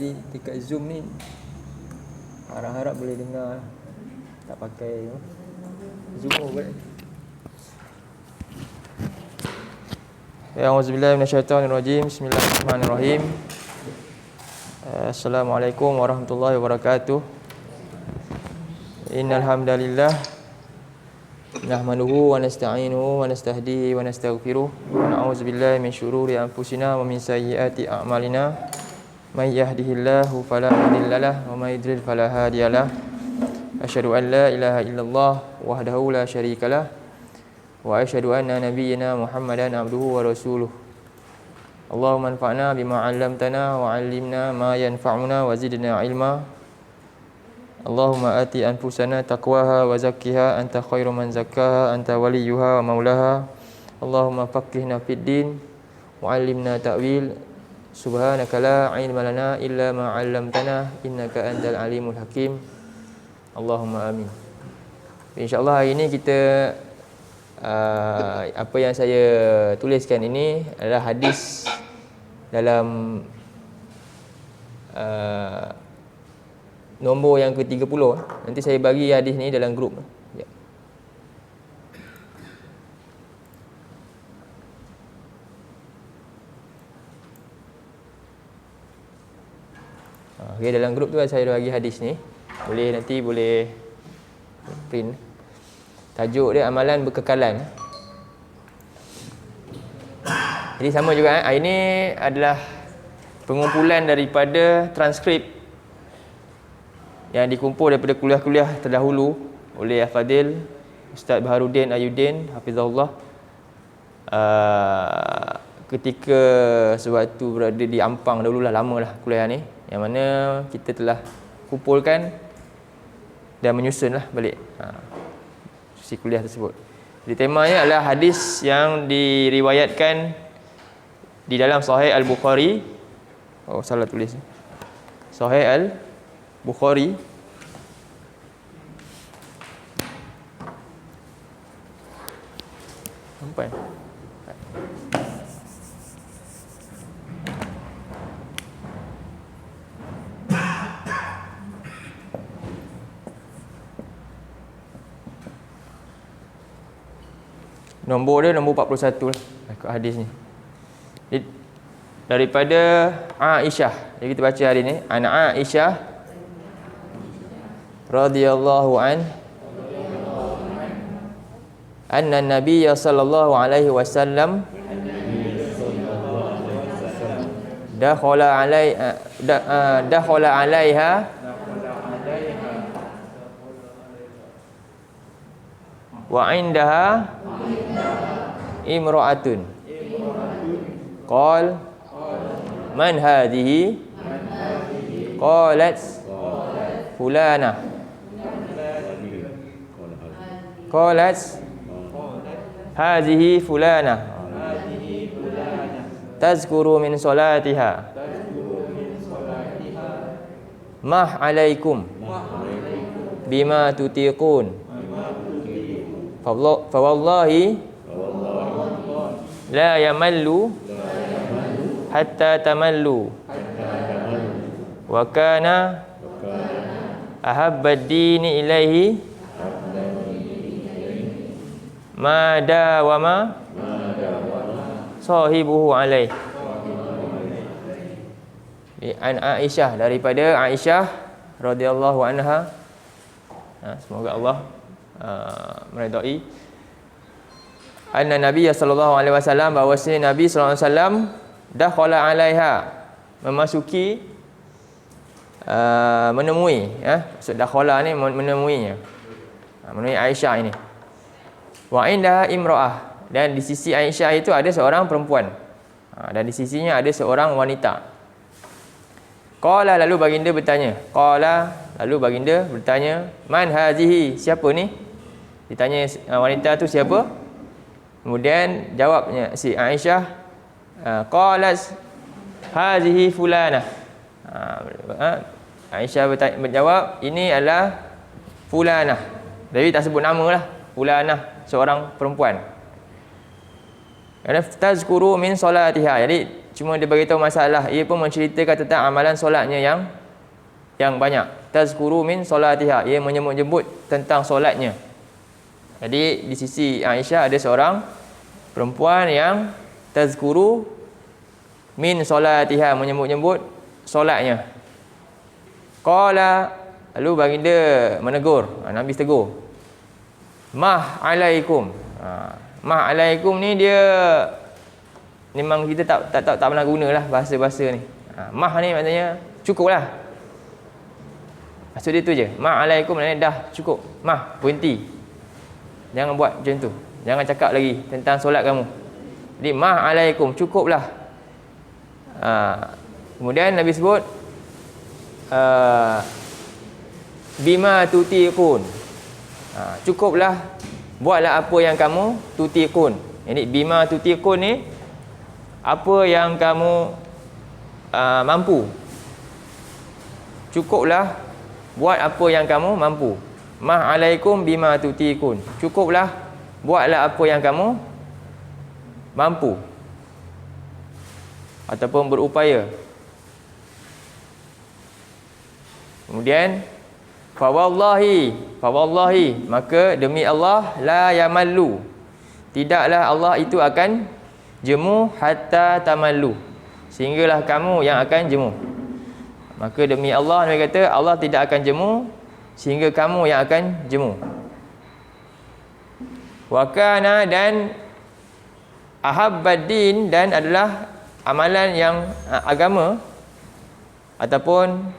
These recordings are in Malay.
Jadi dekat Zoom ni harap-harap boleh dengar lah. Tak pakai Zoom boleh. A'udzubillahi minasyaitonirrajim. Bismillahirrahmanirrahim. Assalamualaikum warahmatullahi wabarakatuh. Innal hamdalillah nahmaduhu wa nasta'inuhu wa nastahdihi wa nastaghfiruh wa na'udzubillahi min syururi anfusina wa min sayyiati a'malina. May yahdihillahu fala mudhillalah wa may yudlil fala hadiyalah. Asyhadu an la ilaha illallah wahdahu la syarikalah wa asyhadu anna nabiyyana Muhammadan abduhu wa rasuluh. Allahumma anfa'na bima 'allamtana wa 'allimna ma yanfa'una wa zidna ilma. Allahumma ati anfusana taqwaha wa zakkiha anta khairu man zakkaha anta waliyuha wa maulaha. Allahumma faqihna fid din wa 'allimna ta'wil. Subhanaka la 'ilma lana illa ma 'allamtana innaka antal alimul hakim. Allahumma amin. InsyaAllah hari ini kita apa yang saya tuliskan ini adalah hadis dalam nombor yang ke-30. Nanti saya bagi hadis ni dalam grup. Ya. Okay, dalam grup tu saya bagi hadis ni. Nanti boleh print. Tajuk dia amalan berkekalan. Jadi sama juga hari ini adalah pengumpulan daripada transkrip yang dikumpul daripada kuliah-kuliah terdahulu oleh Al-Fadil Ustaz Baharudin Ayuddin hafizahullah ketika sewaktu berada di Ampang dahululah, lamalah kuliah ni, yang mana kita telah kumpulkan dan menyusunlah balik sesi kuliah tersebut. Jadi temanya adalah hadis yang diriwayatkan di dalam Sahih Al-Bukhari. Oh, salah tulis. Sahih Al-Bukhari sampai nombor dia nombor 41 lah ikut hadis ni. Daripada Aisyah. Jadi kita baca hari ni. An Aisyah radhiyallahu anna Nabiy sallallahu alaihi wasallam dakhala alaiha wa indaha imra'atun. Qal man hadhihi? Qalat fulana. Qalat hadhihi fulana tazkuru min salatiha mah alaikum bima tutiqun fa wallahi la yamallu hatta tamallu wa kana ahabba ad-dini ilaihi ma dawama sahibuhu alaih. An Aisyah, daripada Aisyah radhiyallahu anha, semoga Allah meridai, anna Nabiy sallallahu alaihi wasallam, bahawasanya Nabi sallallahu alaihi wasallam dakhala alaiha, memasuki menemui, maksud dakhala ni menemuinya, menemui Aisyah ini. Wa indaha imra'ah, dan di sisi Aisyah itu ada seorang perempuan, dan di sisinya ada seorang wanita. Qala, lalu baginda bertanya. Man hazihi, siapa ni? Ditanya wanita tu siapa? Kemudian jawabnya si Aisyah, qalat hazihi fulana. Aisyah menjawab, ini adalah fulanah. Tapi tak sebut nama lah. Fulanah, seorang perempuan. Tazkuru min salatiha. Jadi cuma dia beritahu masalah. Ia pun menceritakan tentang amalan solatnya yang banyak. Tazkuru min solatiha. Ia menyebut tentang solatnya. Jadi di sisi Aisyah ada seorang perempuan yang tazkuru min solatiha, menyebut solatnya. Qala, lalu baginda menegur, Nabi tegur. Mah alaikum. Mah alaikum ni dia memang kita tak pernah gunalah bahasa-bahasa ni. Mah ni maksudnya cukuplah. Maksud dia tu je. Mah alaikum maknanya dah cukup. Mah, berhenti. Jangan buat macam tu. Jangan cakap lagi tentang solat kamu. Jadi mah alaikum, cukuplah. Kemudian Nabi sebut bima tutiqun. Cukuplah, buatlah apa yang kamu tutiqun. Jadi bima tutiqun ni apa yang kamu mampu. Cukuplah, buat apa yang kamu mampu. Mah alaikum bima tutiqun. Cukuplah, buatlah apa yang kamu mampu ataupun berupaya. Kemudian fawallahi, maka demi Allah, la yamallu, tidaklah Allah itu akan jemu, hatta tamallu, sehinggalah kamu yang akan jemu. Maka demi Allah, Nabi kata Allah tidak akan jemu sehingga kamu yang akan jemu. Wa kana, dan ahabbaddin, dan adalah amalan yang agama ataupun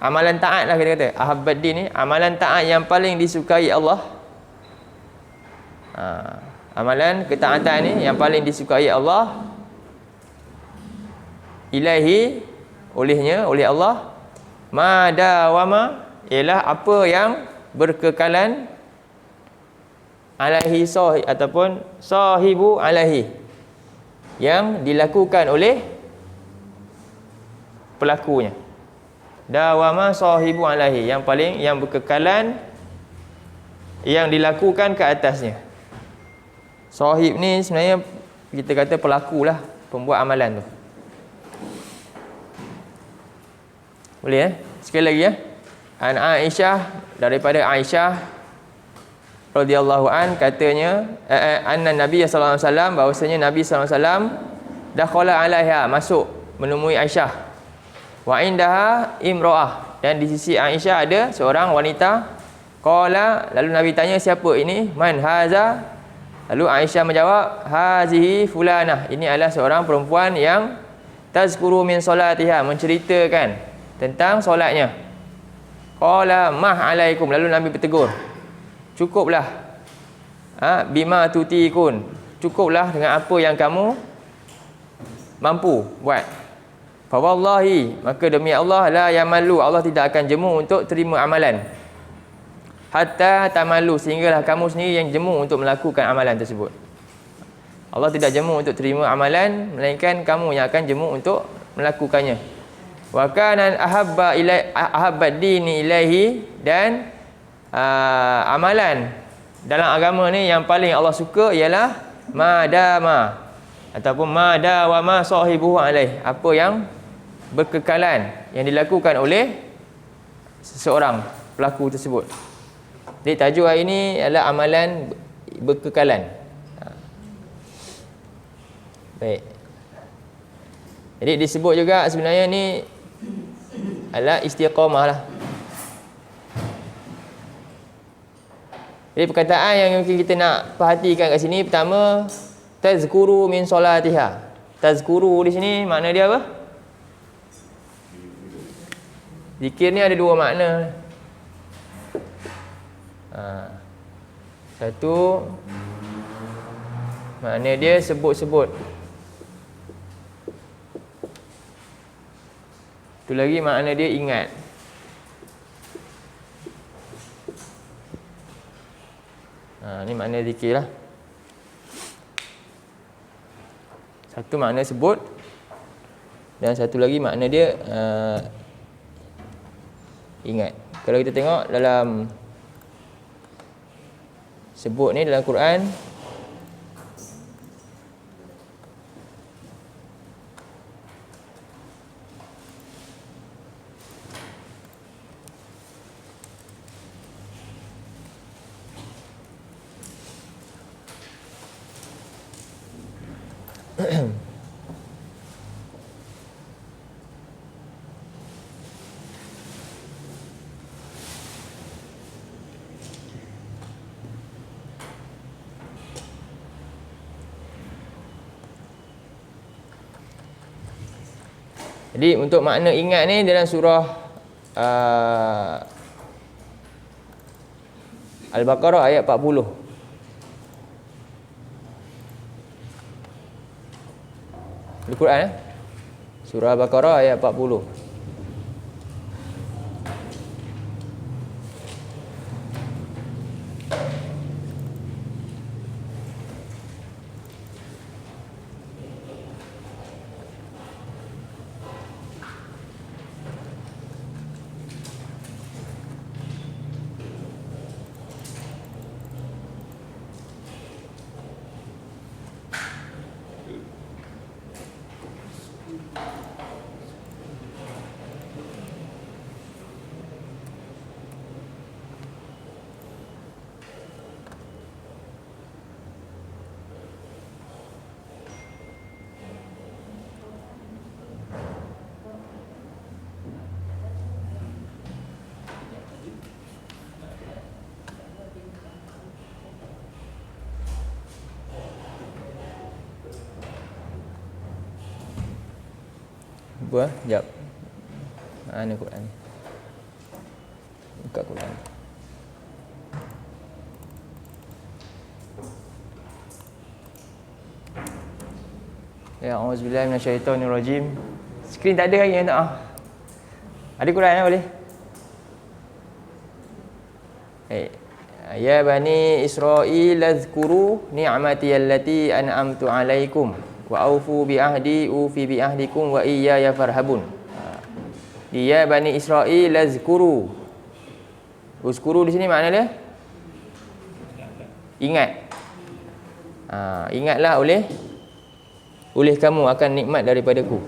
amalan taat lah kita kata. Ahabbaddin ni amalan taat yang paling disukai Allah. Amalan ketaatan ni yang paling disukai Allah. Ilahi, olehnya, oleh Allah. Ma dawama, ialah apa yang berkekalan. Alaihi sahih, ataupun sahibu alaihi, yang dilakukan oleh pelakunya. Dawama sahibu alaihi, yang paling, yang berkekalan, yang dilakukan ke atasnya. Sahib ni sebenarnya kita kata pelakulah, pembuat amalan tu. Boleh sekali lagi An Aisyah, daripada Aisyah radhiyallahu an, katanya anna Nabi sallallahu alaihi wasallam, bahwasanya Nabi sallallahu alaihi wasallam dakhala alaiha, masuk menemui Aisyah. Wa indaha imraah, dan di sisi Aisyah ada seorang wanita. Qala, lalu Nabi tanya, siapa ini? Man haza? Lalu Aisyah menjawab, hazihi fulanah, ini adalah seorang perempuan yang tazkuru min solatiha, menceritakan tentang solatnya. Qala mah alaikum, lalu Nabi bertegur, cukuplah, bima tutiqun, cukuplah dengan apa yang kamu mampu buat. Fa wallahi, maka demi Allah, la yamallu, Allah tidak akan jemu untuk terima amalan. Hatta tamallu, sehinggalah kamu sendiri yang jemu untuk melakukan amalan tersebut. Allah tidak jemu untuk terima amalan, melainkan kamu yang akan jemu untuk melakukannya. Wa kana ahabbad dini ilaihi, dan amalan dalam agama ni yang paling Allah suka ialah madama, ataupun madawama sahibuhu alaih, apa yang berkekalan, yang dilakukan oleh seseorang pelaku tersebut. Jadi tajuk hari ini adalah amalan berkekalan. Baik. Jadi disebut juga sebenarnya ni adalah istiqamah lah. Jadi perkataan yang mungkin kita nak perhatikan kat sini, pertama, tazkuru min solatiha. Tazkuru di sini makna dia apa? Zikir ni ada dua makna. Satu, makna dia sebut-sebut. Tu lagi makna dia ingat. Ni makna zikir lah. Satu makna sebut, dan satu lagi makna dia ingat. Kalau kita tengok dalam sebut ni dalam Quran, Jadi untuk makna ingat ni dalam surah Al-Baqarah ayat 40. Al-Quran surah Al-Baqarah ayat 40. Apa? Sekejap. Mana Quran ni? Buka Quran. Ya, auzubillahi minasyaitonirrajim. Skrin tak ada lagi yang tak. Ada Quran boleh? Ya bani Israil azkuru ni'mati allati an'amtu 'alaikum wa aufu bi ahdi ufi bi ahdikum wa iyaya farhabun. Ya bani Israil azkuru. Uzkuru di sini makna dia ingat. Ingatlah oleh kamu akan nikmat daripadaku.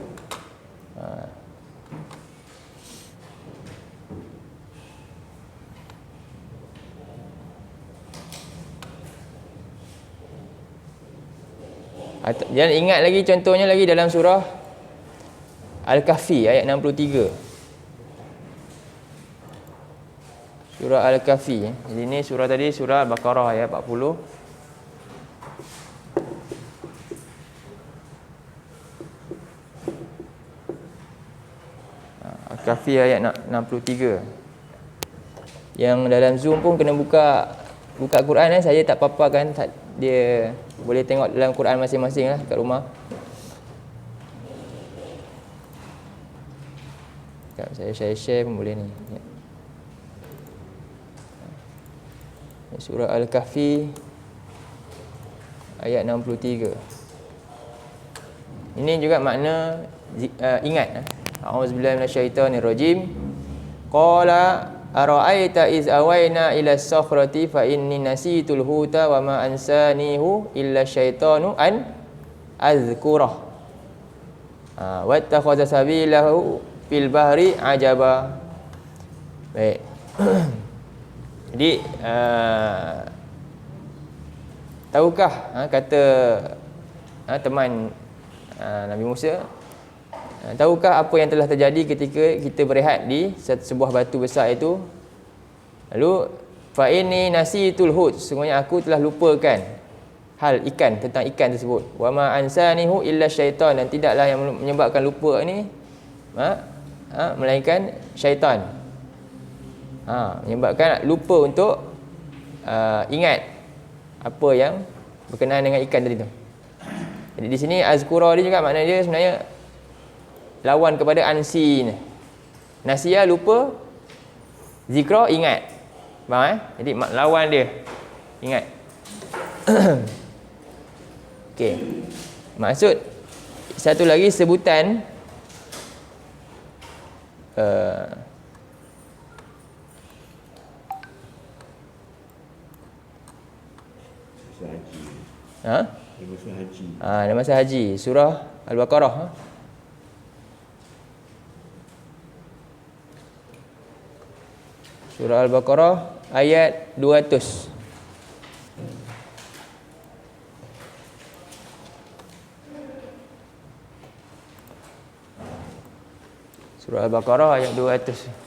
Jangan ingat lagi, contohnya lagi dalam surah Al-Kahfi ayat 63. Surah Al-Kahfi. Jadi ni surah tadi surah Al-Baqarah ayat 40. Al-Kahfi ayat 63. Yang dalam Zoom pun kena buka Quran saya tak paparkan, dia boleh tengok dalam Quran masing-masing lah kat rumah. Saya share pun boleh ni. Surah Al-Kahfi ayat 63. Ini juga makna ingat. A'udzubillahi minasyaitonirrajim. Qala ara'aita iz awayna ila as-sakhrati fa inni nasitul huta wa ma ansanihu illa syaitanu an azkurah. Wattakhadha sabilahu fil bahri ajaba. Baik. Jadi tahukah kata teman Nabi Musa, tahukah apa yang telah terjadi ketika kita berehat di sebuah batu besar itu? Lalu fa inni nasitul hut, sesungguhnya aku telah lupakan hal ikan, tentang ikan tersebut. Wa ma ansanihu illa syaitan, dan tidaklah yang menyebabkan lupa ni melainkan syaitan. Menyebabkan lupa untuk ingat apa yang berkenaan dengan ikan tadi tu. Jadi di sini azkura dia juga makna dia sebenarnya lawan kepada ansin. Nasiya lupa, zikra ingat. Faham Jadi lawan dia ingat. Okey. Maksud satu lagi sebutan dalam masa haji, surah Al-Baqarah. Surah Al-Baqarah ayat 200. Surah Al-Baqarah ayat 200.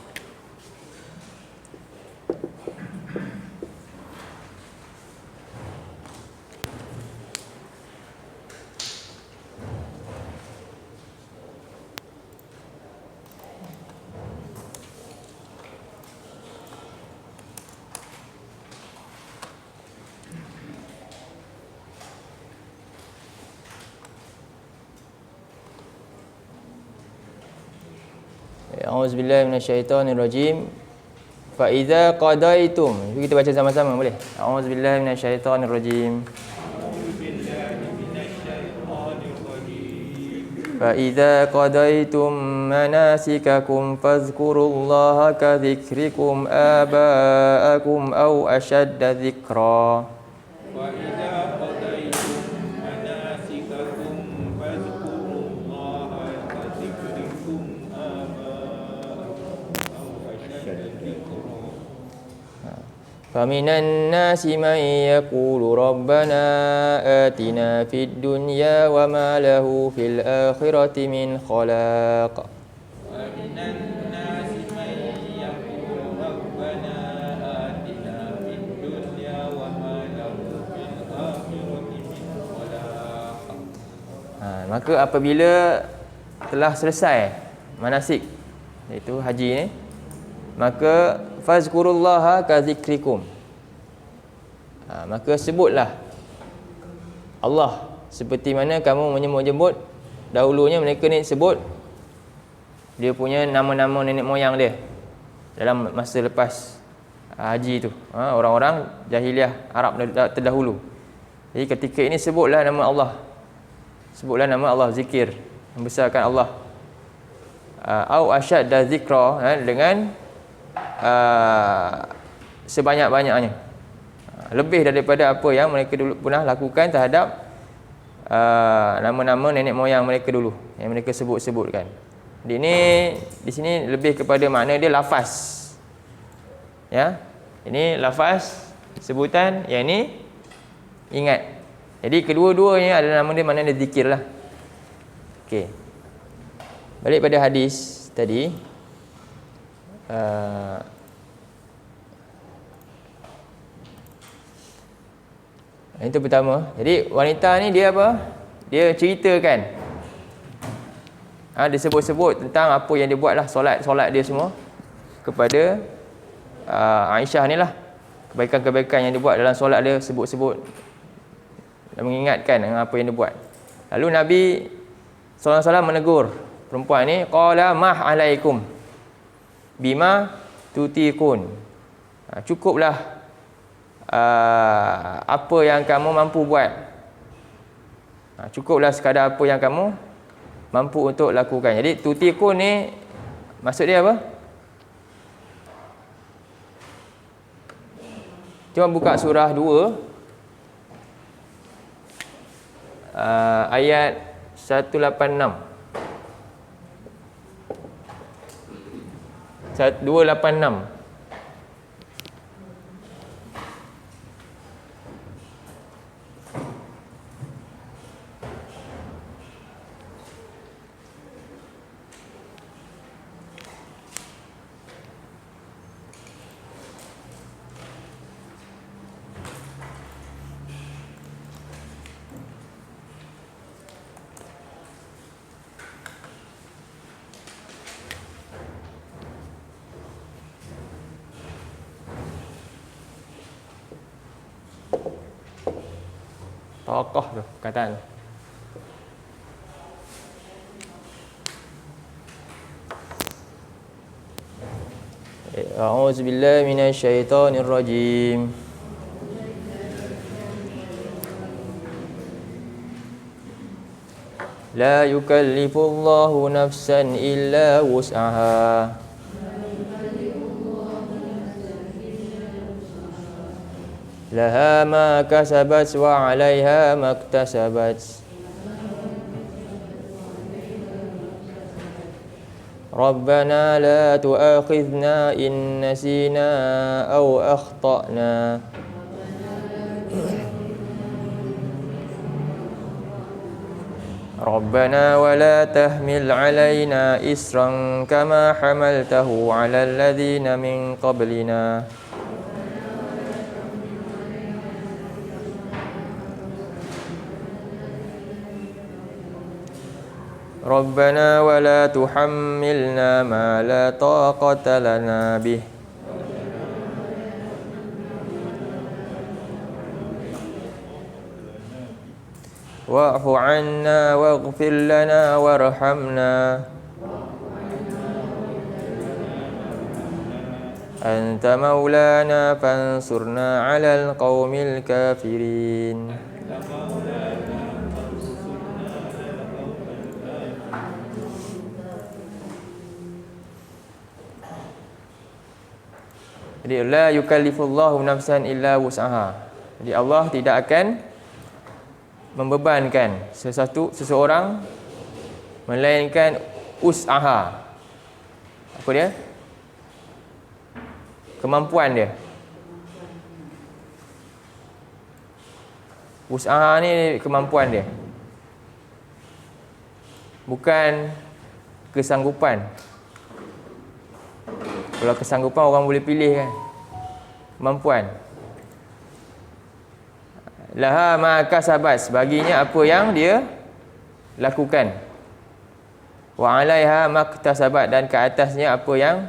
A'udzubillahi minasyaitonirrajim. Fa idza qadaitum. Kita baca sama-sama boleh? A'udzubillahi minasyaitonirrajim. Fa idza qadaitum manasikakum fadhkurullaha ka dzikrikum aba'akum aw ashadda dzikra. فمن الناس من يقول ربنا آتنا في الدنيا وما له في الآخرة من خلاق. ومن الناس من يقول ربنا آتنا في الدنيا وما له في الآخرة من خلاق. Maka apabila telah selesai manasik, iaitu haji ni, maka fazkurullaha ka zikrikum. Maka sebutlah Allah seperti mana kamu menyebut-nyebut dahulunya. Mereka ni sebut dia punya nama-nama nenek moyang dia dalam masa lepas haji tu. Orang-orang jahiliah Arab terdahulu. Jadi ketika ini sebutlah nama Allah. Sebutlah nama Allah, zikir, membesarkan Allah. Au asyadda zikra, dengan sebanyak-banyaknya, lebih daripada apa yang mereka dulu pernah lakukan terhadap nama-nama nenek moyang mereka dulu yang mereka sebut-sebutkan. Di sini lebih kepada makna dia lafaz. Ya. Ini lafaz sebutan, yang ini ingat. Jadi kedua-duanya ada nama dia, makna dia zikirlah. Okey. Balik pada hadis tadi. Itu pertama. Jadi wanita ni dia apa? Dia ceritakan. Dia sebut-sebut tentang apa yang dia buat lah, solat dia semua kepada Aisyah ni lah. Kebaikan-kebaikan yang dia buat dalam solat dia, sebut-sebut dan mengingatkan dengan apa yang dia buat. Lalu Nabi SAW menegur perempuan ni, qala mah alaikum bima tutikun. Cukuplah apa yang kamu mampu buat. Cukuplah sekadar apa yang kamu mampu untuk lakukan. Jadi tutikun ni maksud dia apa? Cuma buka surah 2 ayat 186. 286. Tokoh tu perkataan. A'udzubillahi minasyaitonirrajim. La yukallifullahu nafsan illa wus'aha. Laha ma kasabat wa 'alaiha maktasabat. Rabbana la tu'akhidhna in nasina aw akhtana. Rabbana wa la tahmil 'alaina isran kama hamaltahu 'alal ladzina min qablina. Rabbana wa la tuhammilna ma la taqata lana bih. Wa'fu 'anna waghfir lana warhamna. Anta maulana fansurna 'alal qaumil kafirin. Jadi la yukallifullahu nafsan illa wus'aha. Jadi Allah tidak akan membebankan seseorang melainkan us'aha. Apa dia? Kemampuan dia. Us'aha ni kemampuan dia. Bukan kesanggupan. Kalau kesanggupan orang boleh pilih kan. Kemampuan. Laha ma kasabat, baginya apa yang dia lakukan. Wa 'alaiha maktasabat, dan ke atasnya apa yang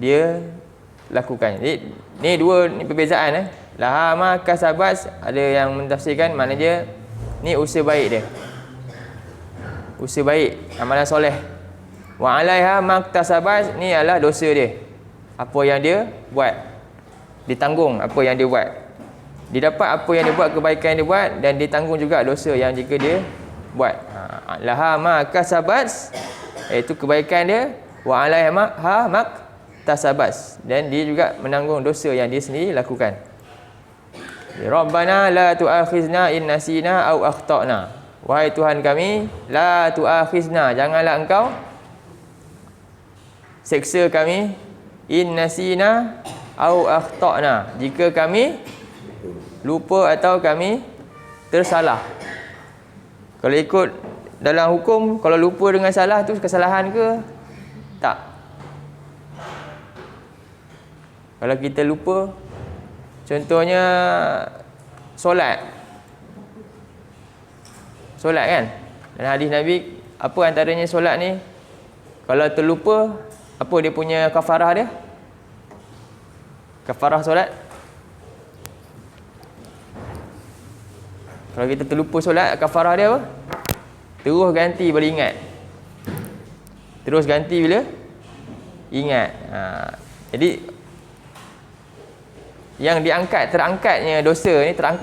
dia lakukan. Jadi ni perbezaan Laha ma kasabat, ada yang mentafsirkan maknanya ni usaha baik dia. Usaha baik, amalan soleh. Wa 'alaiha maktasabat, ni adalah dosa dia. Apa yang dia buat, ditanggung apa yang dia buat. Dia dapat apa yang dia buat, kebaikan yang dia buat, dan ditanggung juga dosa yang jika dia buat. Laha ma kasabat, iaitu kebaikan dia. Wa 'alaiha maktasabat, dan dia juga menanggung dosa yang dia sendiri lakukan. Rabbana la tu'akhizna in nasina aw akhtana. Wahai Tuhan kami, la tu'akhizna, janganlah engkau seksa kami, in nasina aw akhtana, jika kami lupa atau kami tersalah. Kalau ikut dalam hukum, kalau lupa dengan salah tu kesalahan ke? Tak. Kalau kita lupa, contohnya solat kan, dalam hadis Nabi, apa antaranya solat ni, kalau terlupa, apa dia punya kafarah dia? Kafarah solat, kalau kita terlupa solat, kafarah dia apa? Terus ganti bila ingat. Terus ganti bila ingat. Jadi yang terangkatnya dosa ni, tak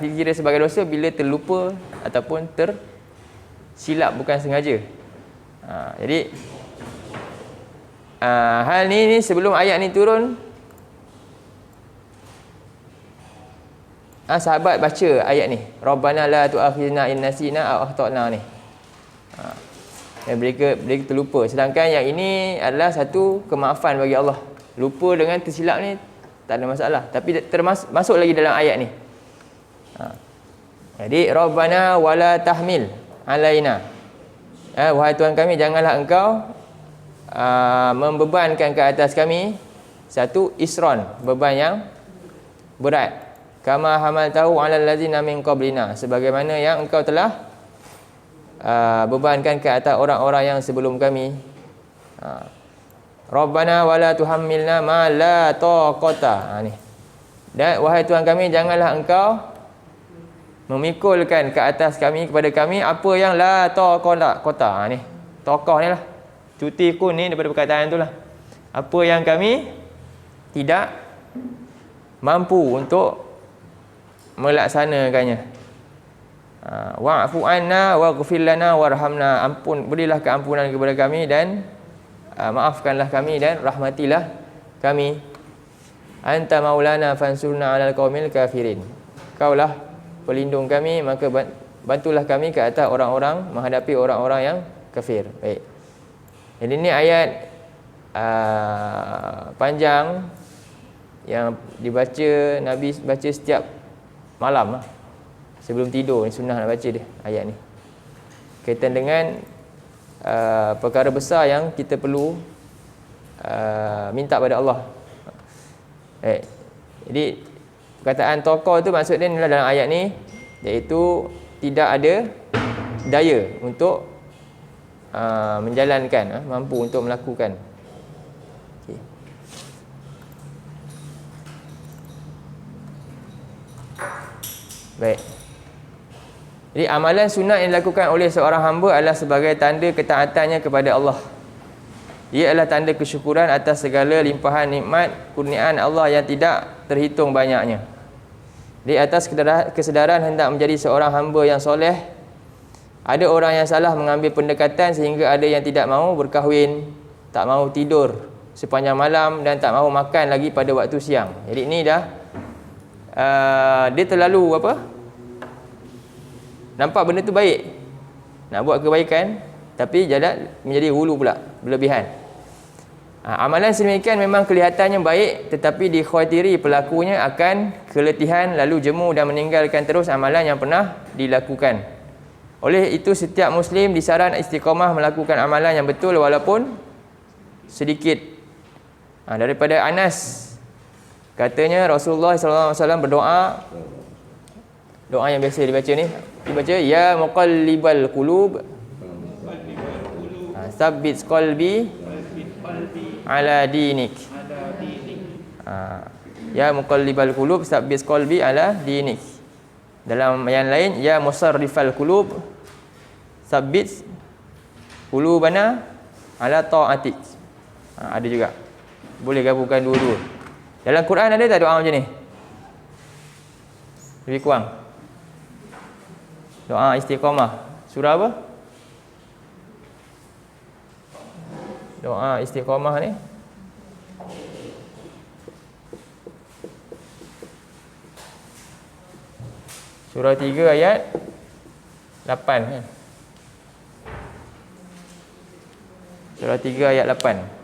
dikira sebagai dosa bila terlupa ataupun tersilap bukan sengaja. Jadi hal ni sebelum ayat ni turun, sahabat baca ayat ni, Rabbana la tu'akhizna in nasina aw akhtana ni. Mereka terlupa. Sedangkan yang ini adalah satu kemaafan bagi Allah. Lupa dengan tersilap ni tak ada masalah, tapi masuk lagi dalam ayat ni. Jadi Rabbana wala tahmil alaina, wahai Tuhan kami, janganlah engkau membebankan ke atas kami satu isron, beban yang berat, kama hamaltahu 'alal ladzina min qablina, sebagaimana yang engkau telah bebankan ke atas orang-orang yang sebelum kami. Rabbana wala tuhammilna ma la taqata. Ni. Dan wahai Tuhan kami, janganlah engkau memikulkan ke atas kami, kepada kami apa yang la taqata. Ni. Tokoh ni lah. Cuti kun ni daripada perkataan tu lah. Apa yang kami tidak mampu untuk melaksanakannya. Wa'fu anna waghfir lana warhamna, berilah keampunan kepada kami dan maafkanlah kami dan rahmatilah kami. Anta maulana fansurna 'alal qaumil kafirin, kaulah pelindung kami, maka bantulah kami ke atas orang-orang, menghadapi orang-orang yang kafir. Baik. Jadi ini ayat panjang yang dibaca, Nabi baca setiap malam sebelum tidur. Ni sunnah nak baca dia ayat ni, kaitan dengan perkara besar yang kita perlu minta pada Allah. Jadi perkataan tokoh tu maksud dia dalam ayat ni, iaitu tidak ada daya untuk menjalankan, mampu untuk melakukan. Okay. Baik. Jadi amalan sunat yang dilakukan oleh seorang hamba adalah sebagai tanda ketaatannya kepada Allah. Ia adalah tanda kesyukuran atas segala limpahan nikmat kurniaan Allah yang tidak terhitung banyaknya. Di atas kesedaran hendak menjadi seorang hamba yang soleh, ada orang yang salah mengambil pendekatan sehingga ada yang tidak mahu berkahwin, tak mahu tidur sepanjang malam dan tak mahu makan lagi pada waktu siang. Jadi ni dah dia terlalu apa? Nampak benda tu baik, nak buat kebaikan, tapi jalan menjadi hulu pula, berlebihan. Amalan sedemikian memang kelihatannya baik, tetapi dikhawatiri pelakunya akan keletihan lalu jemu dan meninggalkan terus amalan yang pernah dilakukan. Oleh itu setiap Muslim disaran istiqamah melakukan amalan yang betul walaupun sedikit. Daripada Anas, katanya Rasulullah SAW berdoa, doa yang biasa dibaca ni, dibaca ya muqallibal qulub sabbit qalbi ala dinik. Ya muqallibal qulub sabbit qalbi ala dinik. Dalam yang lain ya musarrifal qulub sabbit qulubana ala ta'atik. Ada juga, boleh gabungkan dua-dua. Dalam Quran ada tak doa macam ni? Lebih kurang doa istiqamah. Surah apa? Doa istiqamah ni surah 3 ayat 8 kan? Surah 3 ayat 8.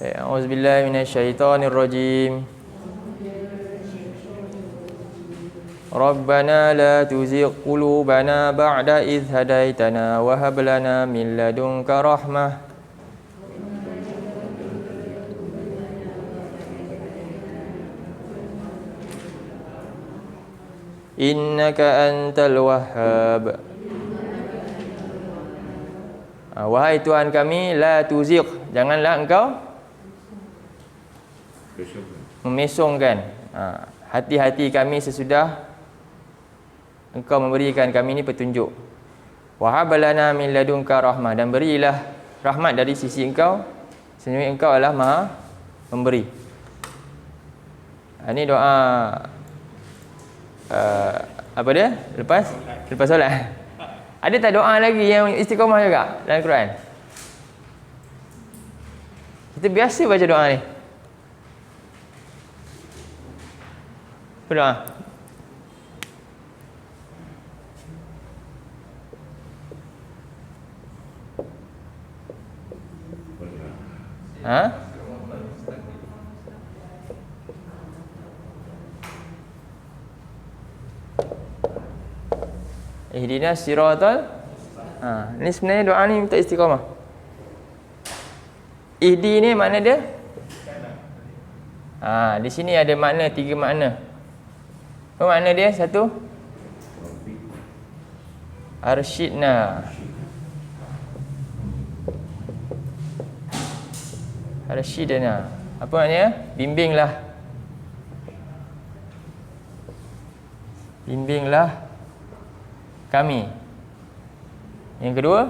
A'udzubillahi minasyaitonirrajim. Rabbana la tuzigh qulubana ba'da idh hadaitana wa hab lana min ladunka rahmah innaka antal wahhab. Wahai Tuhan kami, la tuzigh, janganlah engkau memesongkan hati-hati kami sesudah engkau memberikan kami ini petunjuk. Wa hab lana min ladunka rahmah, dan berilah rahmat dari sisi engkau, sesungguhnya engkau adalah Maha Memberi. Ini doa apa dia? Lepas solat. Ada tak doa lagi yang istiqamah juga dalam Quran? Kita biasa baca doa ni. Berdoa. Ihdinas siratal. Ni sebenarnya doa ni minta istiqamah. Ihdi ni makna dia? Di sini ada makna, 3 makna. Apa makna dia? 1, arsyidna. Arsyidna. Apa maknanya? Bimbinglah. Bimbinglah kami. Yang kedua,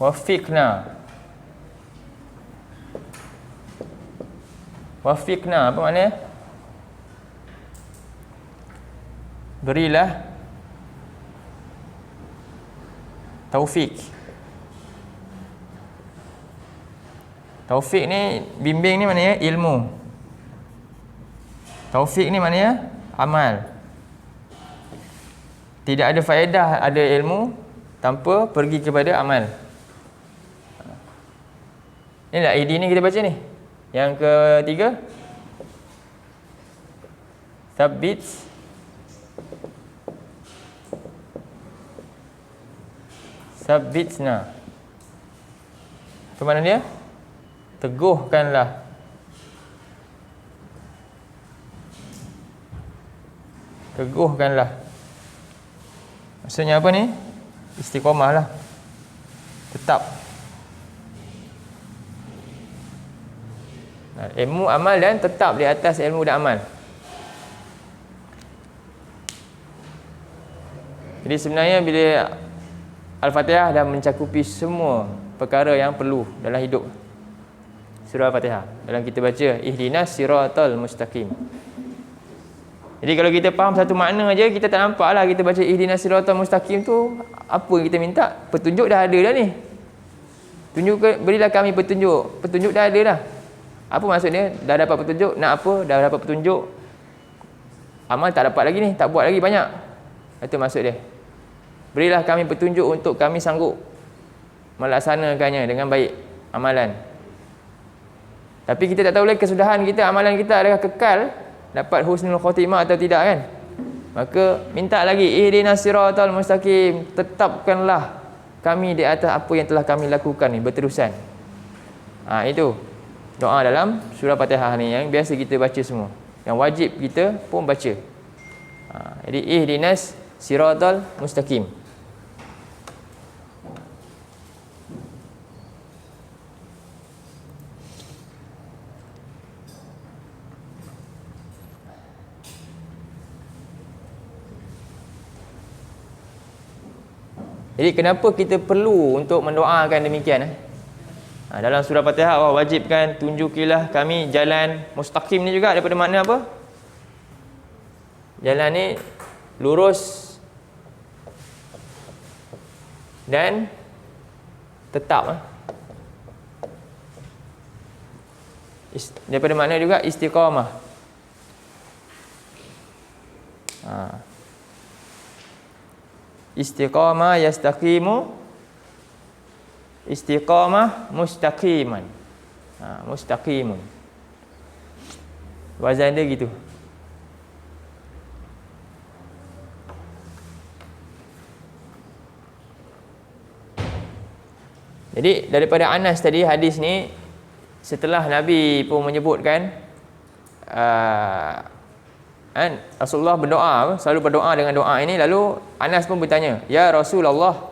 wafiqna. Wafiqna apa maknanya? Berilah taufik. Taufik ni, bimbing ni maknanya ilmu. Taufik ni maknanya amal. Tidak ada faedah ada ilmu tanpa pergi kepada amal. Inilah ID ni kita baca ni. Yang ketiga, Thabbit Thabbitna. Apa makna dia? Teguhkanlah. Teguhkanlah. Maksudnya apa ni? Istiqamah lah. Tetap. Ilmu, amal dan tetap di atas ilmu dan amal. Jadi sebenarnya bila Al-Fatihah dah mencakupi semua perkara yang perlu dalam hidup. Surah Al-Fatihah. Dalam kita baca ihdinas siratal mustaqim. Jadi kalau kita faham satu makna aja, kita tak nampak lah kita baca ihdinas siratal mustaqim tu apa yang kita minta. Petunjuk dah ada dah ni. Berilah kami petunjuk. Petunjuk dah ada dah. Apa maksudnya? Dah dapat petunjuk, nak apa? Dah dapat petunjuk. Amal tak dapat lagi ni, tak buat lagi banyak. Itu maksud dia. Berilah kami petunjuk untuk kami sanggup melaksanakannya dengan baik amalan. Tapi kita tak tahu lagi kesudahan kita, amalan kita adakah kekal dapat husnul khotimah atau tidak kan? Maka minta lagi ihdinas siratal mustaqim, tetapkanlah kami di atas apa yang telah kami lakukan ni berterusan. Itu doa dalam surah Fatihah ni yang biasa kita baca semua. Yang wajib kita pun baca. Jadi ihdinas siratal mustaqim. Jadi kenapa kita perlu untuk mendoakan demikian? Dalam surah Fatihah Allah wajibkan tunjukilah kami jalan mustaqim ni juga daripada makna apa? Jalan ni lurus dan tetap. Daripada makna juga istiqamah. Istiqamah yastaqimu, istiqamah mustaqiman. Mustaqimun. Wazan dia gitu. Jadi daripada Anas tadi hadis ni, setelah Nabi pun menyebutkan Rasulullah berdoa, selalu berdoa dengan doa ini, lalu Anas pun bertanya, "Ya Rasulullah,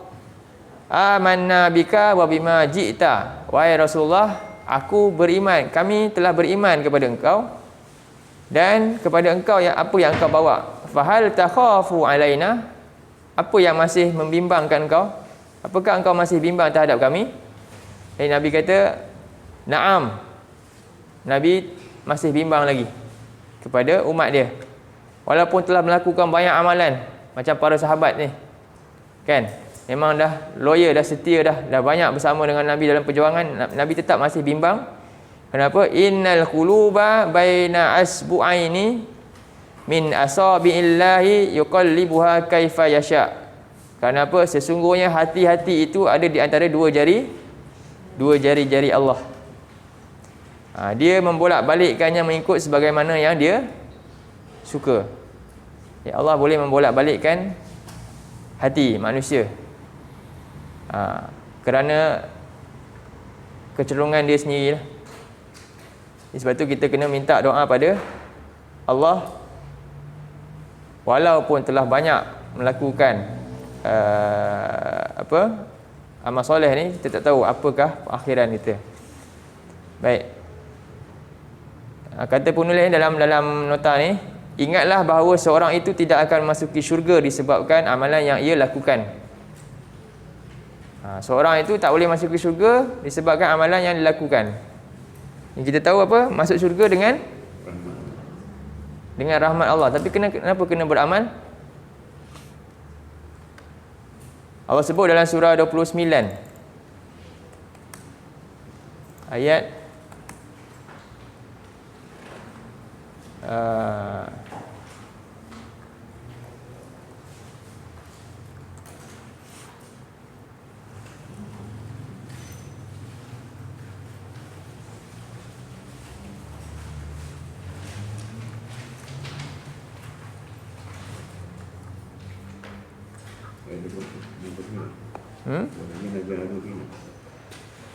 amanna bika wa bima ji'ta." Wahai Rasulullah, aku beriman, kami telah beriman kepada engkau dan kepada engkau yang apa yang engkau bawa. Fahal takhafu alaina? Apa yang masih membimbangkan engkau? Apakah engkau masih bimbang terhadap kami? Nabi kata, "Na'am." Nabi masih bimbang lagi kepada umat dia. Walaupun telah melakukan banyak amalan macam para sahabat ni. Kan? Memang dah loyal, dah setia dah banyak bersama dengan Nabi dalam perjuangan, Nabi tetap masih bimbang. Kenapa? Innal quluba baina asbu'aini min asabi'illahi yuqallibuha kaifa yasha. Kenapa? Sesungguhnya hati-hati itu ada di antara dua jari-jari Allah. Dia membolak-balikkannya mengikut sebagaimana yang dia suka. Ya, Allah boleh membolak-balikkan hati manusia kerana kecenderungan dia sendiri lah. Sebab tu kita kena minta doa pada Allah. Walaupun telah banyak melakukan amal soleh ni, kita tak tahu apakah akhiran kita. Baik. Kata penulis dalam nota ni, ingatlah bahawa seorang itu tidak akan masuki syurga disebabkan amalan yang ia lakukan. Seorang itu tak boleh masuk ke syurga disebabkan amalan yang dilakukan. Yang kita tahu apa? Masuk syurga dengan rahmat Allah. Tapi kenapa kena beramal? Allah sebut dalam surah 29 ayat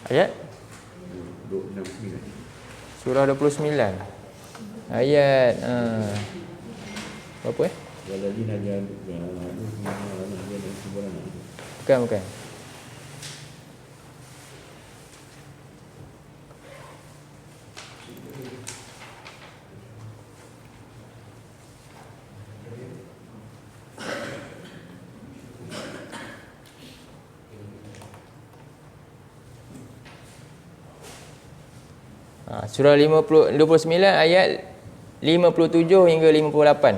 ayat surah 29 ayat berapa Waladina jadu Bukan. Surah 29 ayat 57 hingga 58.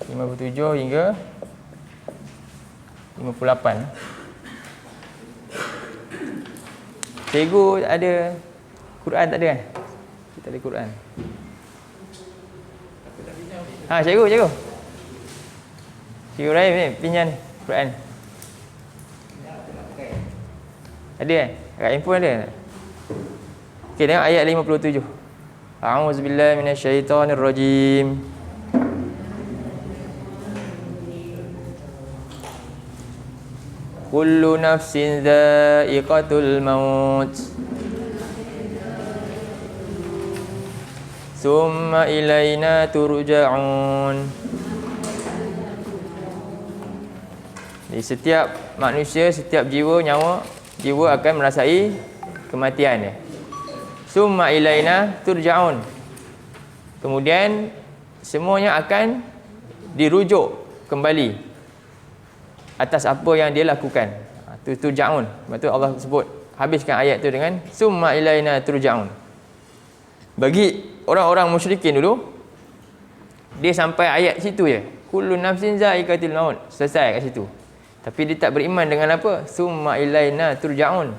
Lima puluh tujuh hingga 58. Cikgu ada Quran tak ada kan? Kita ada Quran. Cikgu. Cikgu Rahim ni pinjam Quran. Ada kan? Kat handphone ada tak? Okey, tengok ayat 57. A'udzubillahi minasyaitonirrajim. Kullu nafsin dha'iqatul maut. Summa ilaina turja'un. Jadi setiap manusia, setiap jiwa akan merasai kematian dia. Summa ilaina turja'un. Kemudian semuanya akan dirujuk kembali atas apa yang dia lakukan. Turja'un. Sebab tu Allah sebut, habiskan ayat tu dengan summa ilaina turja'un. Bagi orang-orang musyrikin dulu, dia sampai ayat situ je. Kullu nafsin za'iqatul maut. Selesai kat situ. Tapi dia tak beriman dengan apa? Summa ilaina turja'un.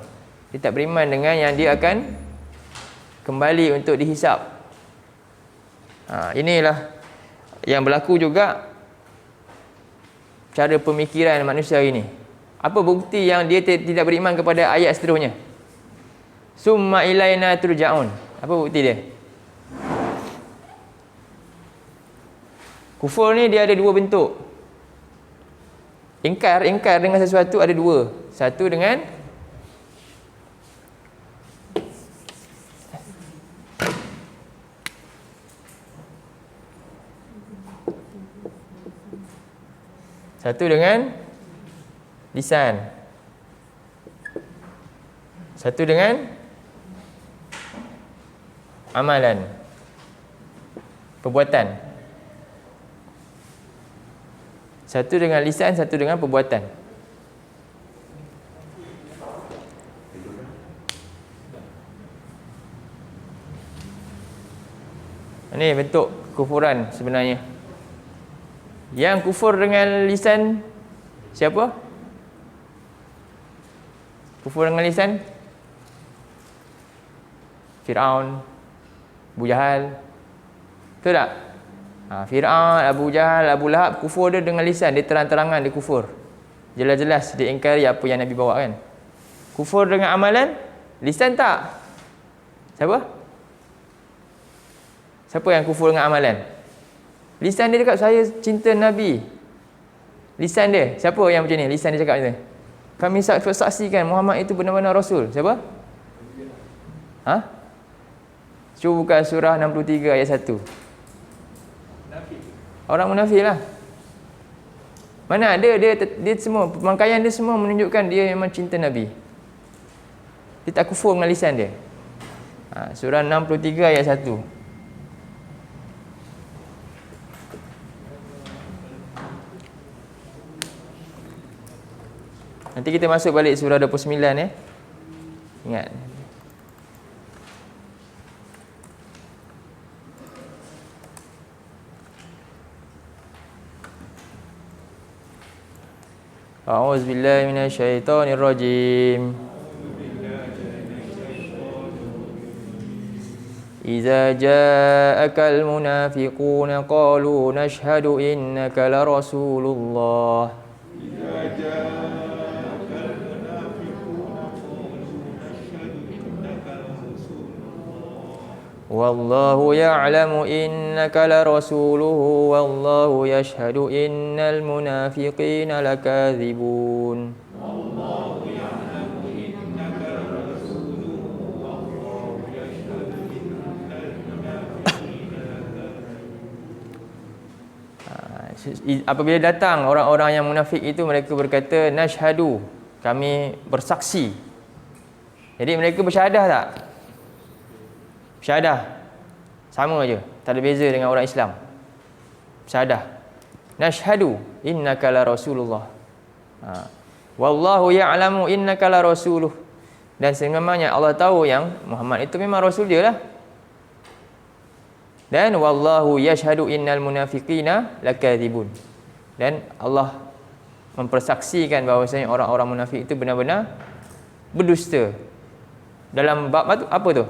Dia tak beriman dengan yang dia akan kembali untuk dihisap. Inilah yang berlaku juga cara pemikiran manusia ini. Apa bukti yang dia tidak beriman kepada ayat seterusnya? Summa ilaina turja'un. Apa bukti dia? Kufur ni dia ada dua bentuk. Ingkar dengan sesuatu ada dua. Satu dengan lisan. Satu dengan amalan, perbuatan. Satu dengan lisan, satu dengan perbuatan. Ini bentuk kufuran sebenarnya. Yang kufur dengan lisan siapa? Kufur dengan lisan Fir'aun, Abu Jahal. Betul tak? Fir'aun, Abu Jahal, Abu Lahab, kufur dia dengan lisan. Dia terang-terangan dia kufur. Jelas-jelas dia ingkari apa yang Nabi bawa kan. Kufur dengan amalan, lisan tak. Siapa yang kufur dengan amalan? Lisan dia cakap saya cinta Nabi. Lisan dia, siapa yang macam ni? Lisan dia cakap macam ni. Kami saksikan Muhammad itu benar-benar Rasul. Siapa? Cuba buka surah 63 ayat 1. Orang munafik lah. Mana ada dia semua, pemangkaian dia semua menunjukkan dia memang cinta Nabi. Dia tak kufur dengan lisan dia. Surah 63 ayat 1. Nanti kita masuk balik surah 29 Ingat. A'udzubillahi minasyaitonirrajim. Iza ja'akal munafiquna qalu nashhadu innaka la rasulullah. Wallahu ya'lamu innaka larasuluhu wallahu yashhadu innal munafiqina lakadzibun. Apabila datang orang-orang yang munafik itu, mereka berkata, nashhadu, kami bersaksi. Jadi mereka bersyahadah tak? Bersyahadah. Sama je, tak ada beza dengan orang Islam. Bersyahadah. Nashhadu innaka la rasulullah. Wallahu ya'lamu innaka la rasuluh. Dan sebenarnya Allah tahu yang Muhammad itu memang rasul dia lah. Dan wallahu yashhadu innal munafiqina lakadzibun. Dan Allah mempersaksikan bahawasanya orang-orang munafik itu benar-benar berdusta. Dalam bab apa tu?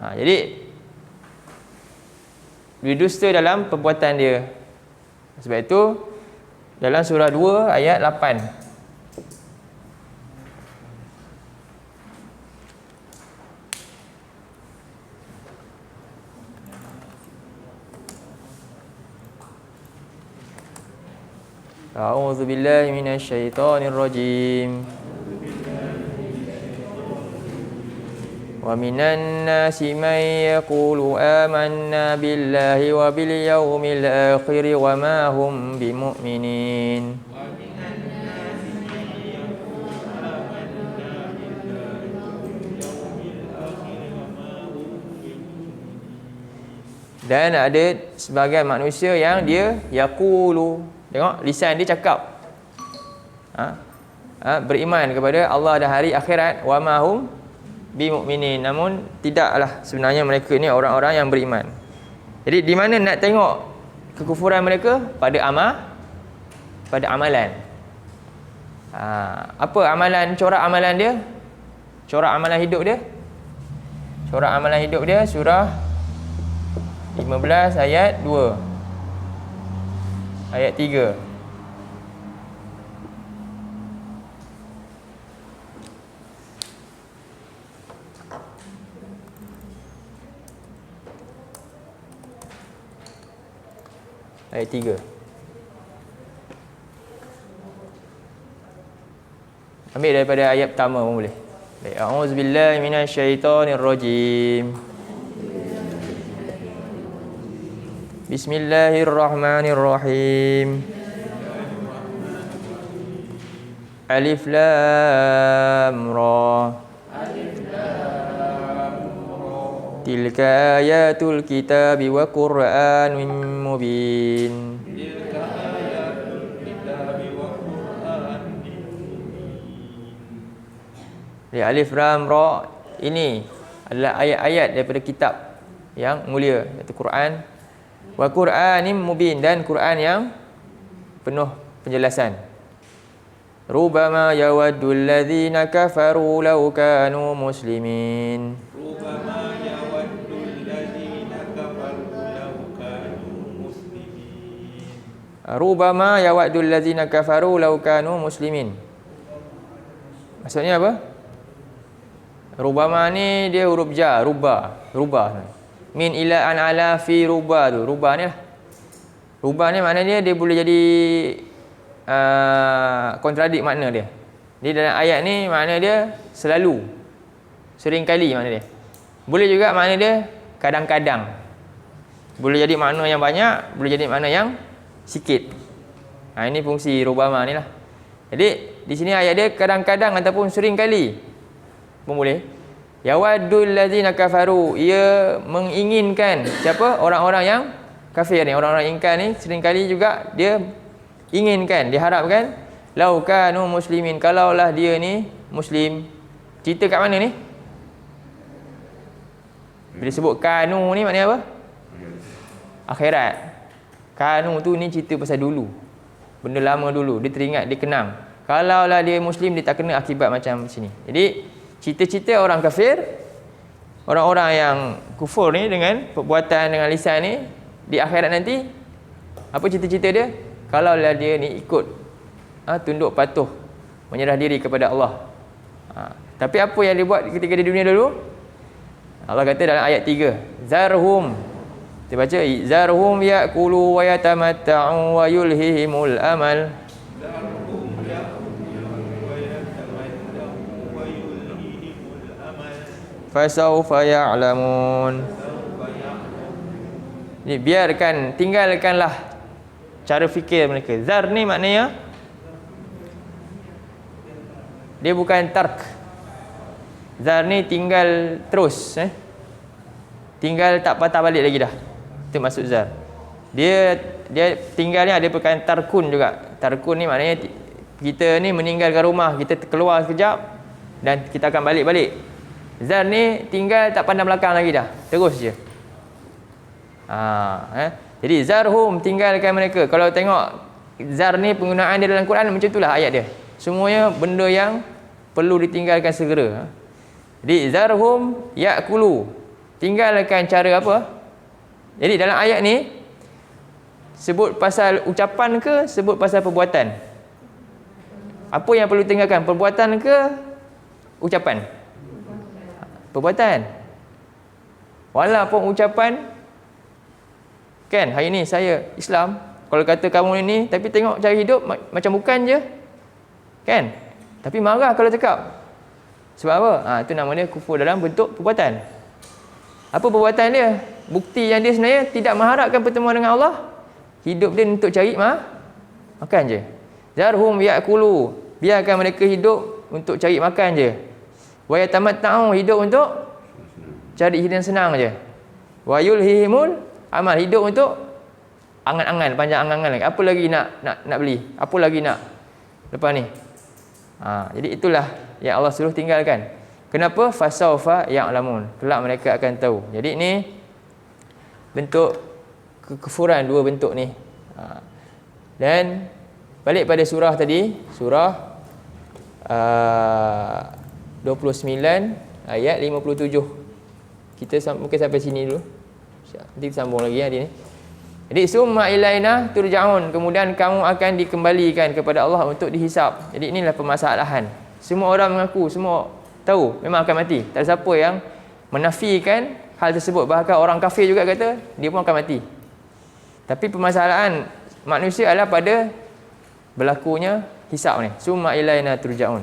Jadi berdusta dalam perbuatan dia. Sebab itu dalam surah 2 ayat 8, A'udzu billahi minasy syaithanir rajim. Wa minan nasi man yaqulu amanna billahi wa bil yaumil akhir wa ma hum bimu'minin. Dan ada sebagian manusia yang dia yaqulu, tengok lisan dia cakap beriman kepada Allah dan hari akhirat, wa ma hum bimu'minin, namun tidaklah sebenarnya mereka ni orang-orang yang beriman. Jadi di mana nak tengok kekufuran mereka? Pada amalan. Apa amalan, corak amalan dia? Corak amalan hidup dia? Corak amalan hidup dia surah 15 ayat 2. Ayat 3. Ayat 3. Ambil daripada ayat pertama pun boleh. A'udzubillahi minasyaitonirrajim. Bismillahirrahmanirrahim. Alif lam ra. Tilka ayatul kitabi wa qur'anin mubin. Alif lam ra ini adalah ayat-ayat daripada kitab yang mulia, iaitu Quran. Wa Qur'anim mubin, dan Quran yang penuh penjelasan. Rubama yawaddul ladzina kafaru law kanu muslimin. Rubama yawaddul ladzina kafaru law kanu muslimin. Rubama yawaddul ladzina kafaru law kanu muslimin. Maksudnya apa? Rubama ni dia huruf jar, rubah. Min ila an ala fi rubah tu. Rubah ni lah. Rubah ni maknanya dia boleh jadi kontradik makna dia. Di dalam ayat ni makna dia selalu, sering kali makna dia. Boleh juga makna dia kadang-kadang. Boleh jadi makna yang banyak, boleh jadi makna yang sikit. Ini fungsi rubama ni lah. Jadi di sini ayat dia kadang-kadang ataupun sering kali pun boleh. Yawaddul ladzina kafaru, ia menginginkan siapa? Orang-orang yang kafir ni, orang-orang ingkar ni seringkali juga dia inginkan, diharapkan lau kanu muslimin, kalaulah dia ni muslim. Cerita kat mana ni? Bila sebut kanu ni maknanya apa? Akhirat. Kanu tu ni cerita pasal dulu, benda lama dulu, dia teringat, dia kenang. Kalaulah dia muslim, dia tak kena akibat macam sini. Jadi cita-cita orang kafir, orang-orang yang kufur ni dengan perbuatan, dengan lisan ni, di akhirat nanti, apa cita-cita dia? Kalaulah dia ni ikut, tunduk patuh, menyerah diri kepada Allah. Tapi apa yang dia buat ketika di dunia dulu? Allah kata dalam ayat 3, zarhum. Kita baca, zarhum ya'kulu wa yatamatta'u wa yulhihimul amal. Fasawfa ya'lamun. Ni biarkan, tinggalkanlah cara fikir mereka. Zar ni maknanya dia bukan tark. Zar ni tinggal terus, tinggal tak patah balik lagi dah. Itu maksud zar. Dia tinggalnya ada perkataan tarkun juga. Tarkun ni maknanya kita ni meninggalkan rumah, kita keluar sekejap dan kita akan balik-balik. Zar ni tinggal tak pandang belakang lagi dah. Terus je. Jadi zarhum, tinggalkan mereka. Kalau tengok zar ni penggunaan dia dalam Quran macam itulah ayat dia. Semuanya benda yang perlu ditinggalkan segera. Jadi zarhum ya'kulu. Tinggalkan cara apa? Jadi dalam ayat ni sebut pasal ucapan ke sebut pasal perbuatan? Apa yang perlu tinggalkan? Perbuatan ke ucapan? Perbuatan. Walaupun ucapan, kan hari ni saya Islam, kalau kata kamu ini, tapi tengok cara hidup macam bukan je, kan? Tapi marah kalau cakap. Sebab apa? Itu nama dia kufur dalam bentuk perbuatan. Apa perbuatan dia? Bukti yang dia sebenarnya tidak mengharapkan pertemuan dengan Allah. Hidup dia untuk cari makan je. Zarhum ya'kulu. Biarkan mereka hidup untuk cari makan je. Wa yatamatta'u, hidup untuk cari hidup senang je. Wa yulhihimul amal, hidup untuk angan-angan, panjang angan-angan lagi. Apa lagi nak beli? Apa lagi nak lepas ni? Jadi itulah yang Allah suruh tinggalkan. Kenapa? Fasawfa ya'lamun. Kelak mereka akan tahu. Jadi ni bentuk kekufuran, dua bentuk ni. Dan balik pada surah tadi, surah 29 ayat 57. Kita mungkin sampai sini dulu. Nanti sambung lagi hari ni. Jadi summa ilaina turja'un, kemudian kamu akan dikembalikan kepada Allah untuk dihisap. Jadi inilah permasalahan. Semua orang mengaku, semua tahu memang akan mati. Tak ada siapa yang menafikan hal tersebut. Bahkan orang kafir juga kata dia pun akan mati. Tapi permasalahan manusia adalah pada berlakunya hisap ni. Summa ilaina turja'un.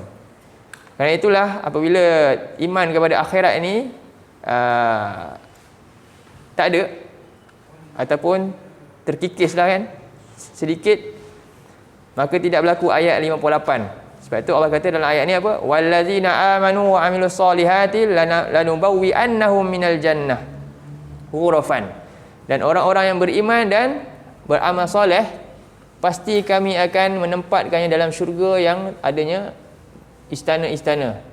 Kerana itulah apabila iman kepada akhirat ini tak ada ataupun terkikislah kan sedikit, maka tidak berlaku ayat 58. Sebab itu Allah kata dalam ayat ni apa? Wallazina amanu wa amilus solihati lanubawwi'annahum minal jannah ghurafan. Dan orang-orang yang beriman dan beramal soleh, pasti kami akan menempatkannya dalam syurga yang adanya istana-istana.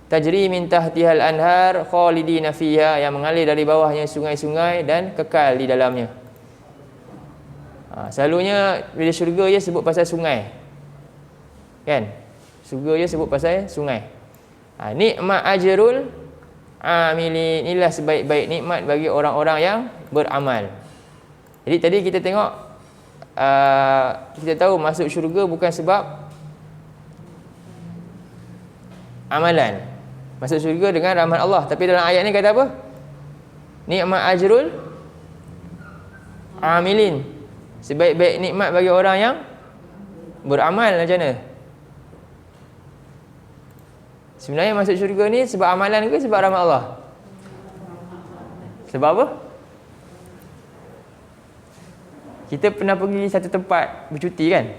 Tajri min tahtihal anhar khalidina fiha, yang mengalir dari bawahnya sungai-sungai dan kekal di dalamnya. Selalunya bila syurga je sebut pasal sungai, kan? Syurga je sebut pasal sungai. Nikmat ajrul amilin, inilah sebaik-baik nikmat bagi orang-orang yang beramal. Jadi tadi kita tengok, kita tahu masuk syurga bukan sebab amalan, masuk syurga dengan rahmat Allah. Tapi dalam ayat ni kata apa? Nikmat ajrul amilin, sebaik-baik nikmat bagi orang yang beramal. Macam mana? Sebenarnya masuk syurga ni sebab amalan ke sebab rahmat Allah? Sebab apa? Kita pernah pergi satu tempat bercuti kan?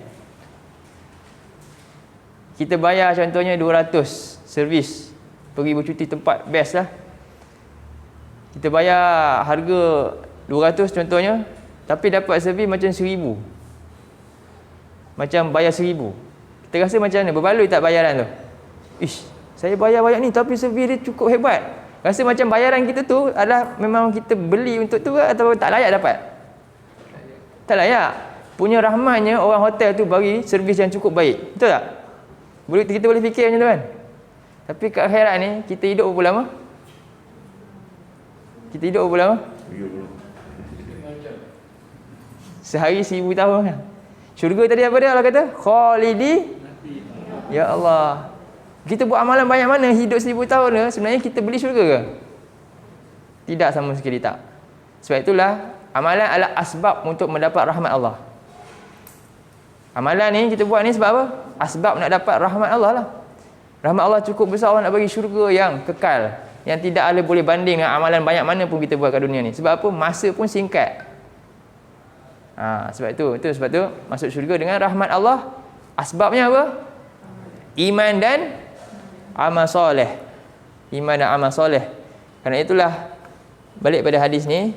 Kita bayar contohnya 200 servis, pergi bercuti tempat best lah. Kita bayar harga 200 contohnya, tapi dapat servis macam 1000. Macam bayar 1000. Kita rasa macam mana? Berbaloi tak bayaran tu? Ish, saya bayar banyak ni tapi servis dia cukup hebat. Rasa macam bayaran kita tu adalah memang kita beli untuk tu ke, atau tak layak dapat? Tak layak. Punya rahmatnya orang hotel tu bagi servis yang cukup baik. Betul tak? Kita boleh fikir macam tu kan? Tapi kat akhirat ni kita hidup berapa lama? Kita hidup berapa lama? Sehari 1000 tahun kan? Syurga tadi apa dia? Allah kata khalidi. Ya Allah, kita buat amalan banyak mana hidup 1000 tahun ni, sebenarnya kita beli syurga ke? Tidak, sama sekali tak. Sebab itulah amalan adalah asbab untuk mendapat rahmat Allah. Amalan ni kita buat ni sebab apa? Asbab nak dapat rahmat Allah lah. Rahmat Allah cukup besar, Allah nak bagi syurga yang kekal, yang tidak ada boleh banding dengan amalan banyak mana pun kita buat kat dunia ni. Sebab apa? Masa pun singkat. Sebab itu sebab tu masuk syurga dengan rahmat Allah. Asbabnya apa? Iman dan amal soleh. Iman dan amal soleh. Kerana itulah, balik pada hadis ni,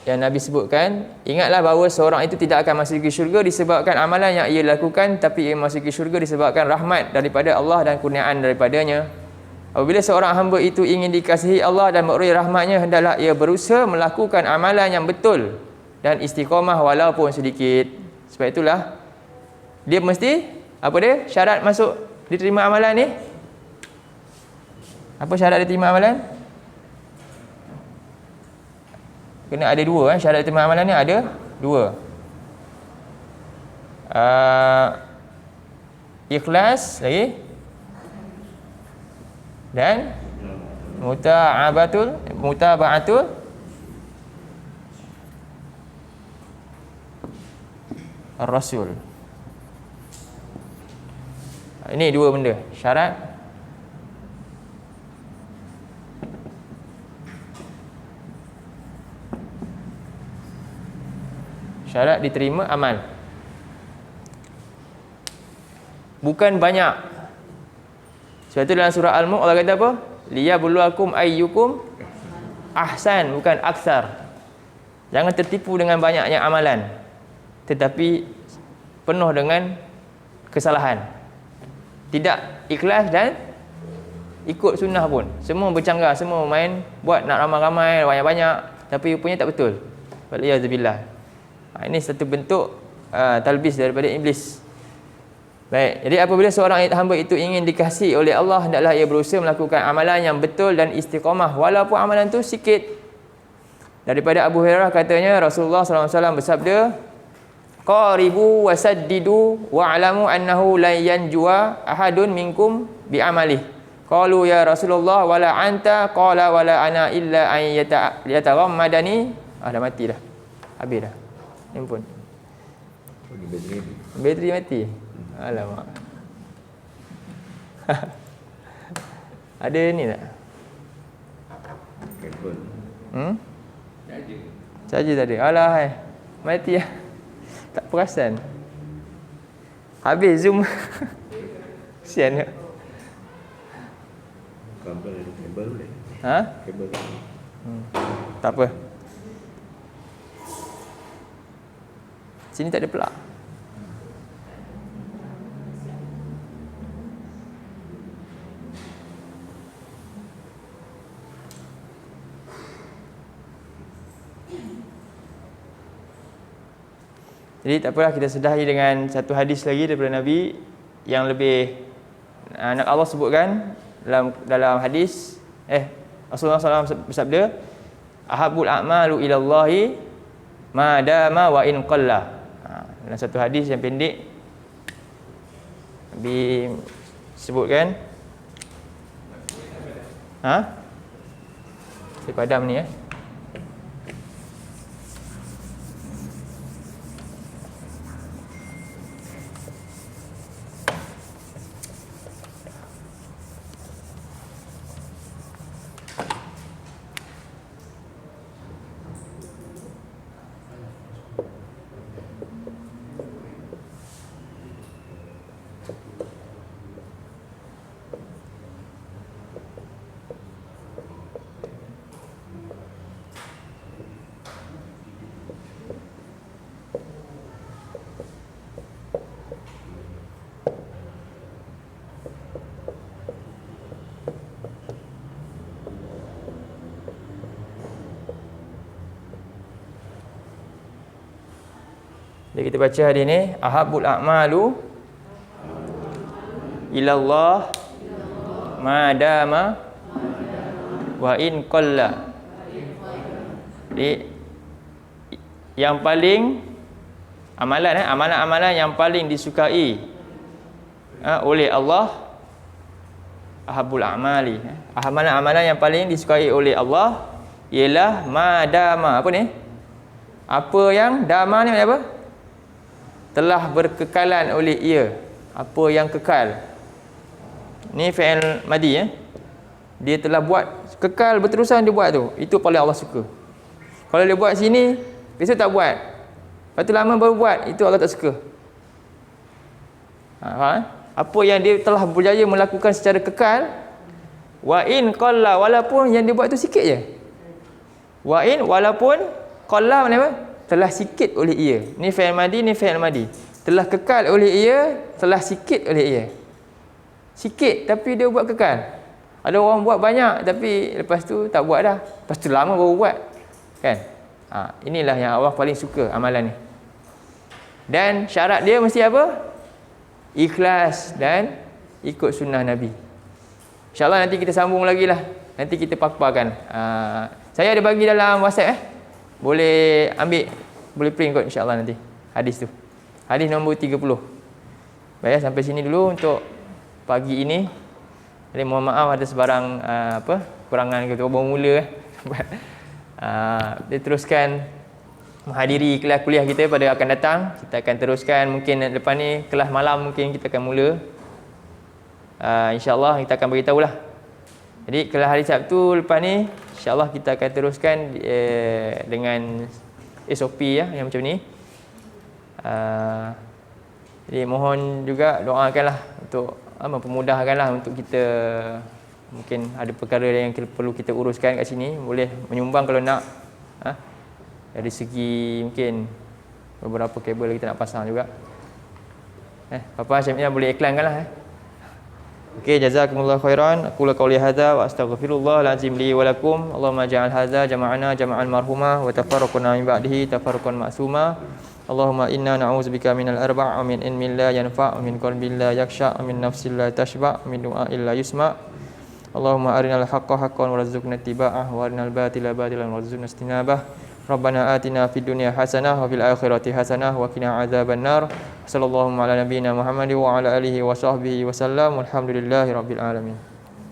yang Nabi sebutkan, ingatlah bahawa seorang itu tidak akan masuk ke syurga disebabkan amalan yang ia lakukan, tapi ia masuk ke syurga disebabkan rahmat daripada Allah dan kurniaan daripadanya. Apabila seorang hamba itu ingin dikasihi Allah dan merauh rahmatnya, hendaklah ia berusaha melakukan amalan yang betul dan istiqamah walaupun sedikit. Sebab itulah dia mesti, apa dia? Syarat masuk diterima amalan ni. Apa syarat diterima amalan? Kena ada dua kan? Syarat diterima amalan ni ada dua. Ikhlas lagi, dan mutaba'atul Rasul. Ini dua benda syarat. Syarat diterima amal. Bukan banyak. Sebab itu dalam surah Al-Mulk Allah kata apa? Liyabluwakum ayyukum ahsan, bukan aksar. Jangan tertipu dengan banyaknya amalan, tetapi penuh dengan kesalahan. Tidak ikhlas dan ikut sunnah pun. Semua bercanggah, semua main buat nak ramai-ramai, banyak-banyak, tapi rupanya tak betul. Waliyadzubillah. Ini satu bentuk talbis daripada iblis. Baik, jadi apabila seorang hamba itu ingin dikasihi oleh Allah, hendaklah ia berusaha melakukan amalan yang betul dan istiqamah walaupun amalan itu sikit. Daripada Abu Hurairah katanya, Rasulullah SAW bersabda, qaribu wasaddidu wa'lamu annahu la yanjua ahadun minkum bi'amalih. Qalu ya Rasulullah wala anta, qala wala ana illa an yataghammadani. Dah mati dah. Habis dah. Handphone. Bateri mati. Alamak. Ada ni tak? Handphone. Charger tak ada. Alah hai. Mati lah. Tak perasan. Habis Zoom. Kesian tak? Kabel ada kabel boleh. Kabel. Tak apa. Sini tak ada pelak. Jadi tak apalah, kita sedahi dengan satu hadis lagi daripada Nabi yang lebih nak Allah sebutkan dalam hadis. Rasulullah SAW bersabda, ahabul a'malu ilallahi ma dama wa in qalla. Dalam satu hadis yang pendek Nabi sebutkan, saya padam ni Jadi kita baca hadis ni, ahabul a'malu ilallah ma dama wa in qalla. Jadi yang paling amalan yang paling disukai oleh Allah ahabul a'mali. Amalan-amalan yang paling disukai oleh Allah ialah madama. Apa ni? Apa yang dama ni apa? Telah berkekalan oleh ia. Apa yang kekal. Ni fi'il madi Dia telah buat, kekal berterusan dia buat tu. Itu paling Allah suka. Kalau dia buat sini, besok tak buat. Lepas tu lama baru buat, itu Allah tak suka. Apa yang dia telah berjaya melakukan secara kekal, wa in qalla, walaupun yang dia buat tu sikit je. Wa in, walaupun qalla mana apa? Telah sikit oleh ia. Ni fi'il madi, ni fi'il madi. Telah kekal oleh ia, telah sikit oleh ia. Sikit tapi dia buat kekal. Ada orang buat banyak tapi lepas tu tak buat dah. Lepas tu lama baru buat. Kan? Inilah yang Allah paling suka amalan ni. Dan syarat dia mesti apa? Ikhlas dan ikut sunnah Nabi. InsyaAllah nanti kita sambung lagi lah. Nanti kita paparkan. Saya ada bagi dalam WhatsApp Boleh ambil, boleh print kot insyaAllah nanti. Hadis tu. Hadis nombor 30. Baik, sampai sini dulu untuk pagi ini. Jadi mohon maaf ada sebarang kurangan kita baru mula dia teruskan menghadiri kelas kuliah kita pada akan datang. Kita akan teruskan mungkin lepas ni kelas malam mungkin kita akan mula. InsyaAllah kita akan beritahu lah. Jadi kelas hari Sabtu lepas ni InsyaAllah kita akan teruskan dengan SOP yang macam ni. Jadi mohon juga doakanlah untuk mempermudahkanlah untuk kita, mungkin ada perkara yang perlu kita uruskan kat sini, boleh menyumbang kalau nak. Dari segi mungkin beberapa kabel kita nak pasang juga. Papa Syamia boleh iklankanlah. Okey, jazakumullah khairan. Aqulu qawli hadza wa astaghfirullahal azim li wa lakum. Allahumma ja'al hadza jama'ana jama'an marhuma wa tafarraqna min ba'dihi tafarruqan ma'suma. Allahumma inna na'udzubika minal arba' wa min ilmin la yanfa' wa min qalbin la yakhsha' wa min nafsin la tashba' wa min du'a'in la yusma'. Allahumma arinal haqqa haqqan warzuqna ittiba'ah wa arinal batila batilan warzuqna istinabah. Rabbana atina fid dunya hasanah wa fil akhirati hasanah wa qina adzabannar. Sallallahu ala nabiyyina Muhammad wa ala alihi wa sahbihi wa sallam. Walhamdulillahirabbil alamin.